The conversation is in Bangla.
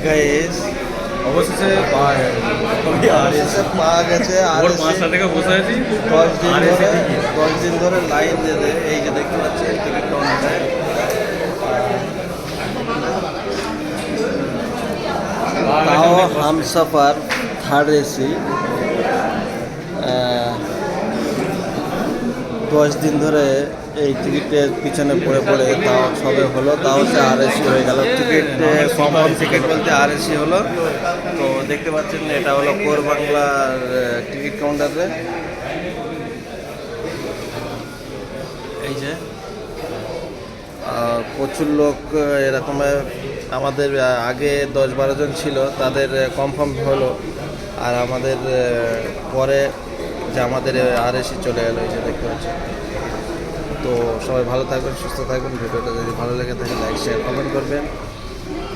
গাইস অবশেষে পাওয়া গেছে। পাওয়া গেছে আর ভোর 5টা থেকে বসে আছি 10 দিন আর এসে ধরে টিকিট 10 দিন ধরে লাইন দিয়ে এই যে দেখতে পাচ্ছেন টিকিট কাউন্টারে তাও হামসাফার থার্ড এসি 10 দিন ধরে এই টিকিটের পিছনে পড়ে পড়ে তাও সবে হলো, তাও সে আর এসি হয়ে গেল। টিকিট কনফার্ম টিকিট বলতে আর এসি হলো। তো দেখতে পাচ্ছেন এটা হলো কোর বাংলার টিকিট কাউন্টারে। এই যে প্রচুর লোক এরকম আমাদের আগে 10-12 জন ছিল, তাদের কনফার্ম হলো, আর আমাদের পরে যে আমাদের আর এসি চলে গেলো, এই যে দেখতে পাচ্ছি। তো সবাই ভালো থাকবেন, সুস্থ থাকবেন। ভিডিওটা যদি ভালো লেগে থাকে লাইক শেয়ার কমেন্ট করবেন।